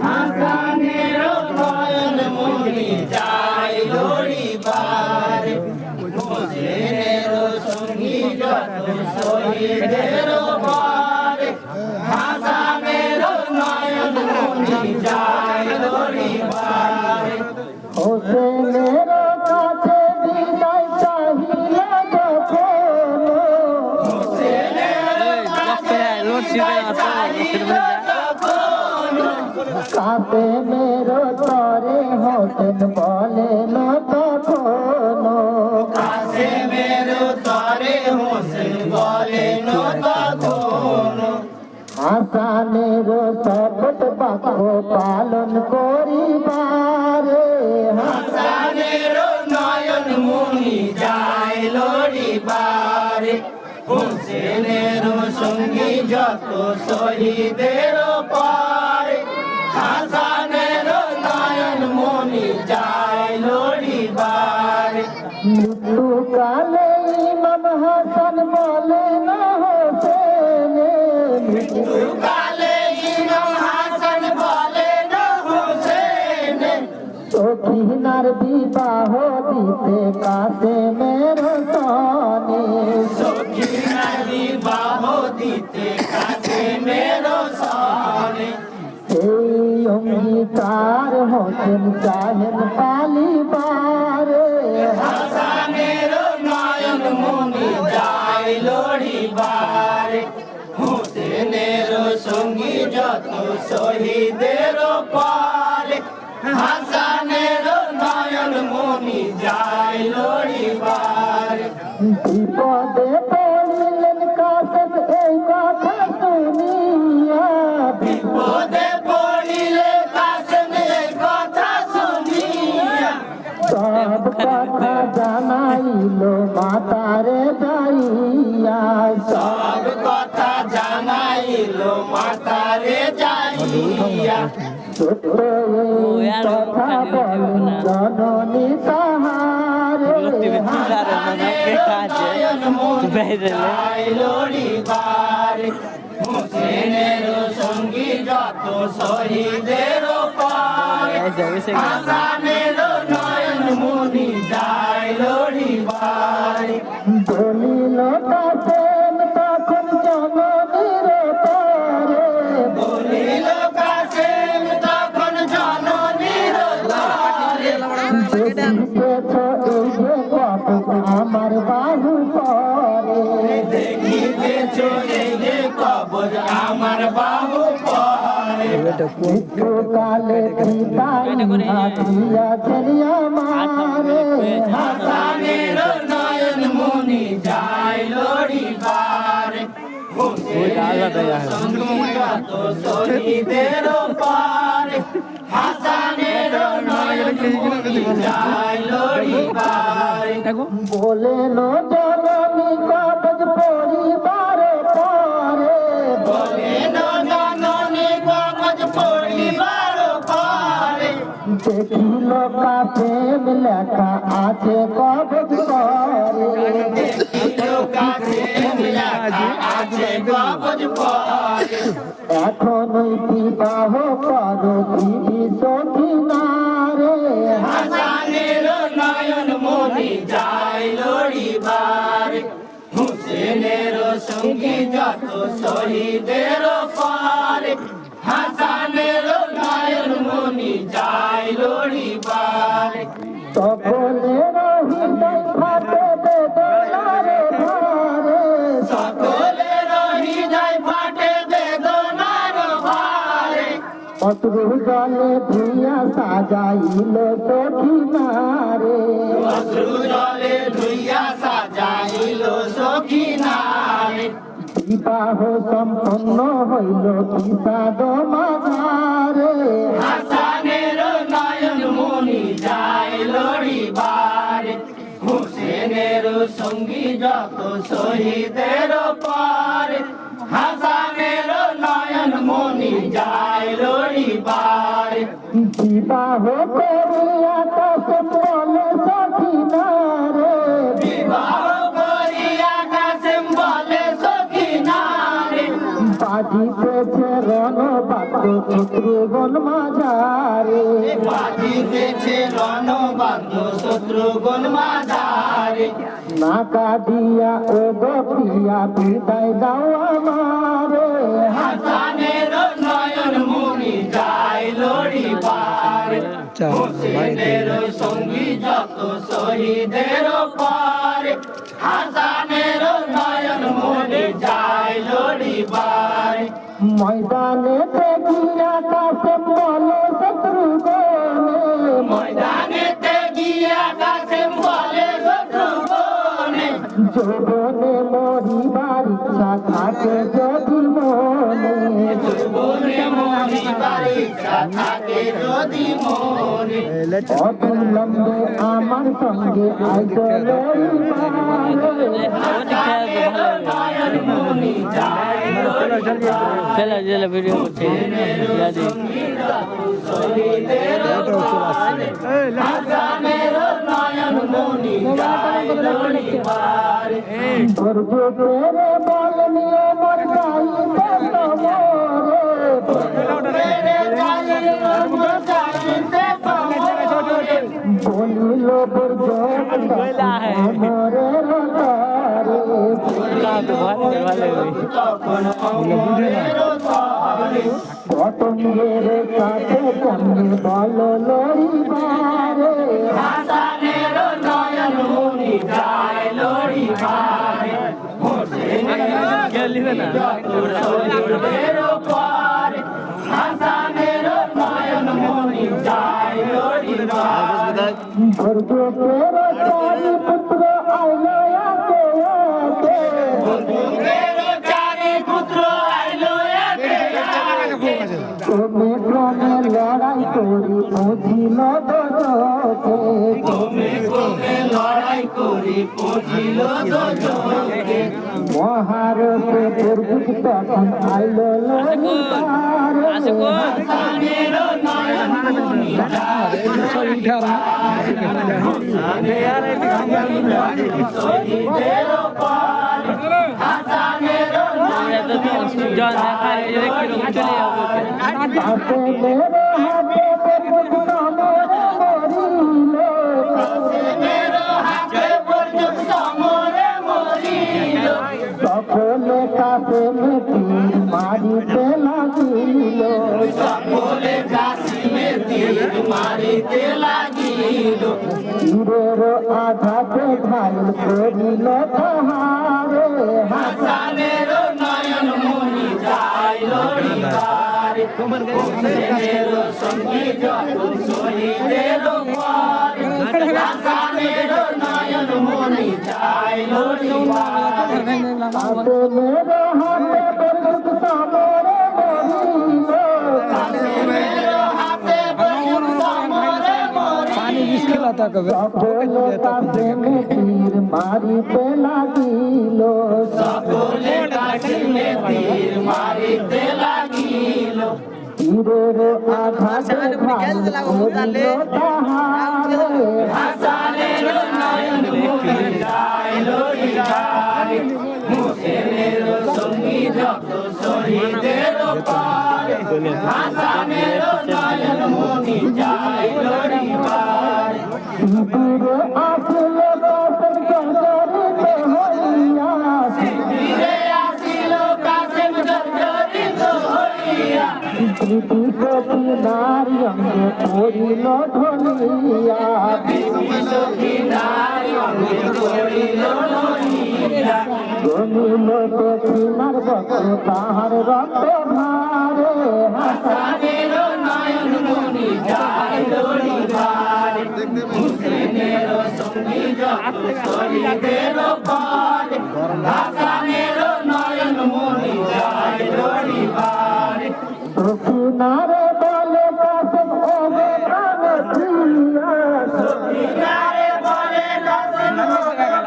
হাসানের নয়ন মনি যায় লড়িবার, হোসেনের সঙ্গী যত শহীদের বারে, হাসানের নয়ন মনি যায় লড়িবার। হোসেনের কাছে বিদায় চাহিলা যখন, হোসেনের কাছে বিদায় চাহিলা যখন, কাসেমের তরে হোসেন বলেন তখন, কাসেমের তরে হোসেন বলেন তখন, হাসানের শপথ বাক্য পালন করিবারে, হাসানের নয়ন মনি যায় লড়িবারে, হোসেনের সঙ্গী যত শহীদের পারে, হাসানের নয়ন মনি যায় লড়িবারে। মৃত্যুকালে ইমাম হাসান বলেন হোসেনে, মৃত্যুকালে ইমাম হাসান বলেন হোসেনে, সখিনার বিবাহ দিতে কাসেমের সনে, সখিনার বিবাহ দিতে কাসেমের সনে, সেই অঙ্গীকার হোসেন চাহেন পালিবারে, হাসানের নয়ন মনি যায় লড়িবারে, হোসেনের সঙ্গী যত শহীদের পারে, হাসানের নয়ন মনি যায় লড়িবারে। বিপদে পড়িলেন কাসেম এই কথা শুনিয়া, বিপদে পড়িলে কাসেম এই কথা শুনিয়া, সব কথা জানাইল মাতারে যাইয়া, সব কথা জানাইল মাতারে যাইয়া, সত্য এই কথা বলেন জননী তাহারে, হাসানের নয়ন মনি যায় লড়িবারে, হোসেনের সঙ্গী যত শহীদের পারে, হাসানের নয়ন মনি যায় লড়িবারে। দলিল কাসেম তখন জননীর তরে, বলিল কাসেম তখন জননীর দ্বারে, দেখিতেছ এই যে কত আমার বাহু পরে, দেখিতেছ এই যে কবর আমার বাহু পরে, মৃত্যুকালে পিতা দিয়াছেন আমারে, হাসানের নয়ন মনি যায় লড়িবারে, হোসেনের সঙ্গী যত শহীদের পারে, হাসানের নয়ন মনি যায় লড়িবারে। বলেন জননী কবজ পরিবার পরে, বলেন জননী কবজ পরিবার পারে, দেখিল কাসেম লেখা আছে কবজ করে, দেখিল কাসেম লেখা আছে কবজ পরে, এখন বিবাহ করো বিবি সখিনারে, হাসানের নয়ন মনি যায় লড়িবারে, হোসেনের সঙ্গী যত শহীদের পারে, হাসানের নয়ন মনি যায় লড়িবারে। সকলের হৃদয় ফাটে বেদনারে ভারে, সকলের হৃদয় ফাটে বেদনার ভারে, অশ্রু জলে ধুইয়া সাজাইল সখিনারে, অশ্রু জলে ধুইয়া সাজাইল সখিনারে, বিবাহ সম্পন্ন হইল বিষাদ মাঝারে, হাসানের নয়ন মনি যায় লড়িবারে, হোসেনের সঙ্গী যত শহীদের পারে, হাসানের নয়ন মনি যায় লড়িবারে। বিবাহ করিয়া কাসেম বলে সখিনারে, বিবাহ করিয়া কাসেম বলে সখিনারে, বাজিতেছে রণবাদ্য শত্রুগণ শত্রুগণ মাঝারে বাজিতেছে রণবাদ্য শত্রুগণ মাঝারে নাকা দিয়া ও গপিয়া বিদায় দাও আমারে হাসানের নয়ন মনি যায় লড়িবার হোসেনের সঙ্গী যত শহীদের পার হাসানের নয়ন মনি যায় লড়িবার ময়দানে গিয়া কাছে বলো শত্রুগণে ময়দানেতে গিয়া কাসেম বলে শত্রুগণে যৌবনে মরিবার ইচ্ছা থাকে যদি মনে যৌবনে মরিবার ইচ্ছা থাকে যদি মনে অবিলম্বে আমার সঙ্গে নয়ন মনি যায় चला चला वीडियो করছে শহীদের হাসানের নয়ন মনি যায় লড়িবার ধৈর্য ধরে বলনি আমার গাইতে সমরে বলিল দুর্গ সমরে পতঙ্গের কাছে কেমনি বলো লড়িবারে হাসানের নয়ন মনি যায় লড়িবার লিবে না শহীদের পার হাসানের নয়ন মনি যায় লড়িবার ধৈর্যের চারি পুত্র আইলো একে একে বন্দুকের চারি পুত্র আইলো একে একে ক্রমে ক্রমে লড়াই করি বুঝিল দোজকে ক্রমে ক্রমে লড়াই করি পৌঁছিল দুজনে মহারথে দুর্ভিক তখন আইলো লড়িবারে হাসানের নয়ন মনি যায় শহীদের পার হাসানের নয়ন মনি জন দেখায় এর কি রকম চলে যাবে হাতে মেরে হাতে দুর্ভিক সমরে মরিল সকলে কাছে তীর মারিতে লাগিল সকলে কাশিমে তীর মারিতে লাগিল তীরের আঘাতে ঘায়ল করিল তাহারে হাসানের নয়ন মনি যায় লড়িবার হোসেনের সঙ্গী যত শহীদের পার হাসানের নয়ন মনি যায় লড়িবার হাতে মেরে হাতে দুর্ভিক সমরে মরিল কাশিমের হাতে বন্দুক সমরে মরিল সকলে কাছে তীর মারিতে লাগিল সকলে কাশিমে তীর মারিতে লাগিল তীরের আঘাতে ঘায়ল করিল তাহারে হাসানের নয়ন মনি যায় লড়িবার হোসেনের সঙ্গী যত শহীদের পার হাসানের নয়ন মনি যায় লড়িবার তীরে আসিল কাসেম জর্জরিত হইয়া ফিরে আসিল কাসেম জর্জরিত হইয়া প্রীতি নারী অঙ্গে পড়িল ধনিয়া সখী নারী অঙ্গে পড়িল লড়িয়া জমিল দক্ষিণার বক্র তাহার রক্ত ভারে হাসানের নয়ন মনি যায় লড়িবার হোসেনের সঙ্গী যত শহীদের পার হাসানের নয়ন মনি যায় লড়িবার দক্ষিণারে বলে কাসেম ওরে প্রাণ প্রিয়া কিনারে বলে কাসেম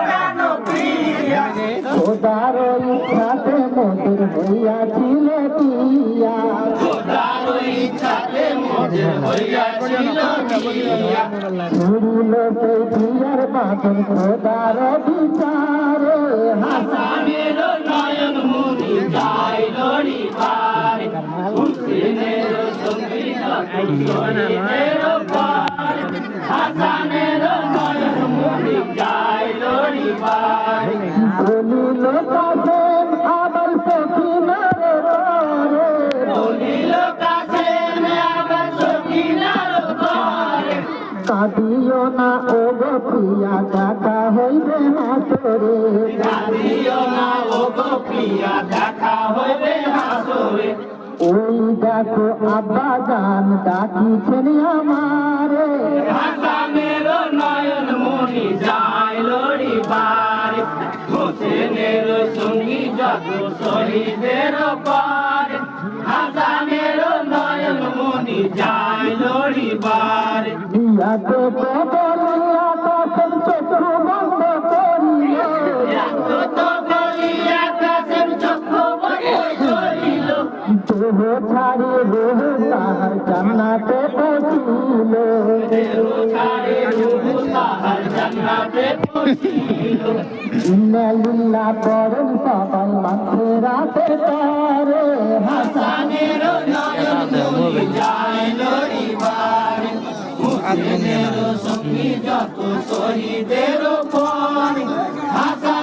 প্রাণ প্রিয়া খোদার ইচ্ছাতে মোদের হইয়াছিল পিয়া খোদার ইচ্ছাতে মোদের হইয়াছিল বিয়া ছুড়িল সেই পিয়ার বাঁধন খোদার বিচারে হাসানের নয়ন মনি যায় লড়িবার হোসেনের সঙ্গী যত শহীদের পর হাসানের নয়ন মনি যায় লড়িবার বলিল কাসেম আবার সখিনার ঘরে বলিল কাসেম আবার সখিনার ঘরে কাঁদিও না ও গো প্রিয়া দেখা হইবে হাসরে কাঁদিও না ও গো প্রিয়া দেখা হইবে হাসরে ওই দেখো আব্বা জান ডাকিছেন আমারে হাসানের নয়ন মনি যায় লড়িবার হোসেনের সঙ্গী যত শহীদের পর হাসানের নয়ন মনি যায় লড়িবার ইয়াতে তো বলিয়া কাসেম চক্ষু বন্ধ করিল তো বলিয়া কাসেম চক্ষু বন্ধ করিল দেহ ছাড়ি রোহ তাহার জান্নাতে পৌঁছিল ছাড়ে রূহ তাহার জান্নাতে পৌঁছিল ইন্নালিল্লাহ পড়েন সবাই মাঠে রাতে করে হাসানের নয়ন মনি যায় লড়িবার হোসেনের সঙ্গী যত শহীদের পর হাসানের